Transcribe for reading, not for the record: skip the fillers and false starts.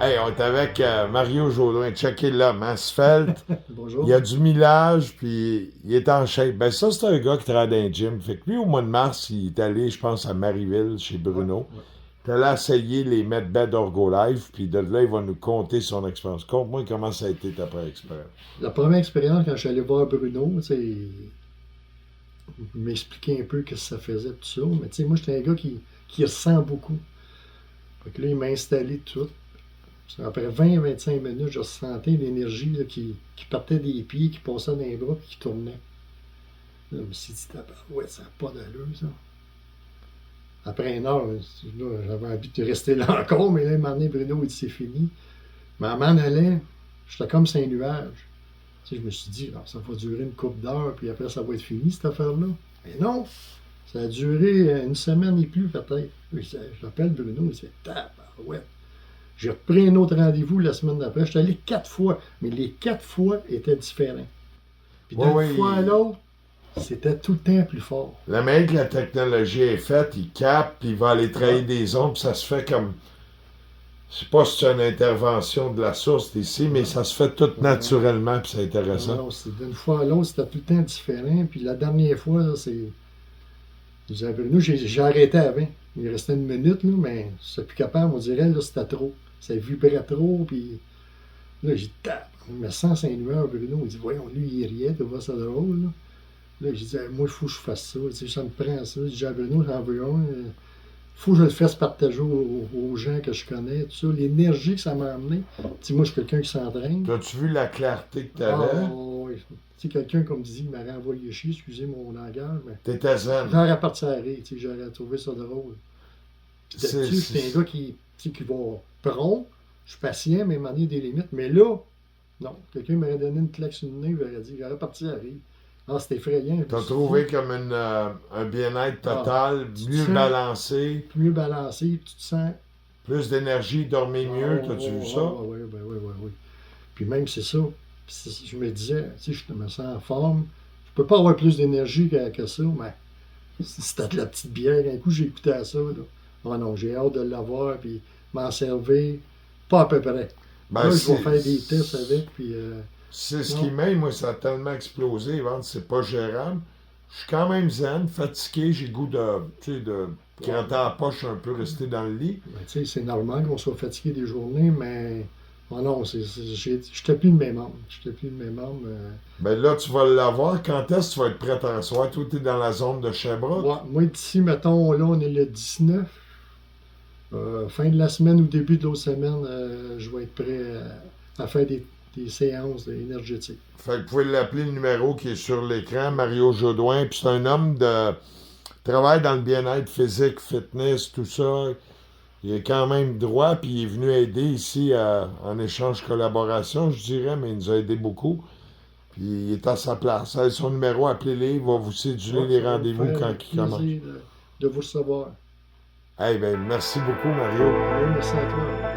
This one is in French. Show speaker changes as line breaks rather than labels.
Hey, on est avec Mario Jodoin. Checkez là, Mansfeld. Il y
Bonjour.
a du millage, puis il est en shape. Ben ça, c'est un gars qui travaille dans un gym. Fait que lui, au mois de mars, il est allé, je pense, à Marieville, chez
Ouais,
Bruno.
ouais.
Il est allé essayer les Medbed Live, puis de là, il va nous conter son expérience. Conte-moi comment ça a été ta première expérience.
La première expérience, quand je suis allé voir Bruno, il m'expliquait un peu ce que ça faisait, tout ça. Mais moi, j'étais un gars qui ressent beaucoup. Fait que là, il m'a installé tout. Après 20-25 minutes, je ressentais l'énergie là, qui partait des pieds, qui passait dans les bras, puis qui tournait. Là, je me suis dit, ouais, ça n'a pas d'allure, ça. Après une heure, là, j'avais envie de rester là encore, mais là, il m'a donné, Bruno, il dit, c'est fini. Mais à m'en allait, j'étais comme sur un nuage. Je me suis dit, ah, ça va durer une couple d'heures, puis après, ça va être fini, cette affaire-là. Mais non, ça a duré une semaine et plus, peut-être. J'appelle Bruno, il dit, tabarouette. J'ai repris un autre rendez-vous la semaine d'après. Je suis allé 4 fois, mais les 4 fois étaient différents. Puis
Oui,
d'une fois à
oui.
l'autre, c'était tout le temps plus fort.
La manière que la technologie est faite, il capte, puis il va aller
Ouais.
travailler des ondes, puis ça se fait comme. Je sais pas si c'est une intervention de la source d'ici, mais
Non,
ça se fait tout
non,
naturellement, puis c'est
non,
intéressant.
non, c'est d'une fois à l'autre, c'était tout le temps différent. Puis la dernière fois, là, nous, j'ai arrêté avant. Il restait une minute, là, mais je suis plus capable. On dirait là, c'était trop. Ça vibrait trop. Puis là, j'ai dit, il me sent Saint-Nueur, Bruno. Il dit, voyons, lui, il riait, tu vois ça drôle. Là, j'ai dit, hey, moi, il faut que je fasse ça. Tu sais, ça me prend ça. J'ai dit, à Bruno, j'en veux un. Il faut que je le fasse partager aux gens que je connais. Tout ça. L'énergie que ça m'a amené. Tu sais, moi, je suis quelqu'un qui s'entraîne.
As-tu vu la clarté que tu
Ah,
avais?
oui. Tu sais, quelqu'un, comme dit, il m'aurait envoyé chier, excusez mon langage, mais
T'étais zen.
j'aurais parti à rire. Tu sais, j'aurais trouvé ça drôle. Puis
C'est,
d'habitude, j'étais un
c'est-
gars qui va prompt, je suis patient, mais il m'en a des limites. Mais là, non. Quelqu'un m'aurait donné une claque sur le nez, j'aurais dit, j'aurais parti à rire. Ah, c'était effrayant. Je me
T'as
suis dit,
trouvé comme un bien-être
ah,
total,
tu te
mieux
sens
balancé,
mieux balancé, tu te sens.
plus d'énergie, dormir
Ah,
mieux. T'as-tu vu ça?
ouais, ouais, ouais, ouais, ouais, ouais. Puis même, c'est ça. Je me disais, tu sais, je me sens en forme. Je peux pas avoir plus d'énergie que ça, mais c'était de la petite bière. Un coup, j'ai écouté à ça. Là. Ah non, j'ai hâte de l'avoir, puis m'en servir. Pas à peu près.
Ben,
Là, je vais faire des tests avec, puis
c'est ce qui
non.
m'aime, moi, ça a tellement explosé, les ventes, c'est pas gérable. Je suis quand même zen, fatigué, j'ai goût de, tu sais, de,
Ouais,
quand t'es en poche, un peu rester dans le lit.
ben, tu sais, c'est normal qu'on soit fatigué des journées, mais oh non, j'étais plus le même homme. J'étais plus le même homme.
Ben là, tu vas l'avoir. Quand est-ce que tu vas être prêt en soir? Toi, t'es dans la zone de Sherbrooke?
Ouais, moi, d'ici, mettons, là, on est le 19. Fin de la semaine ou début de l'autre semaine, je vais être prêt à faire des séances énergétiques.
Fait que vous pouvez l'appeler le numéro qui est sur l'écran, Mario Jodoin. Puis c'est un homme de travaille dans le bien-être physique, fitness, tout ça. Il est quand même droit, puis il est venu aider ici en échange collaboration, je dirais, mais il nous a aidé beaucoup. Puis il est à sa place. Avec son numéro, appelez-les, il va vous céduler
Ouais,
les
ça va me
rendez-vous
faire
quand il commence.
plaisir de vous recevoir.
Eh hey, ben merci beaucoup, Mario.
Oui, merci à toi.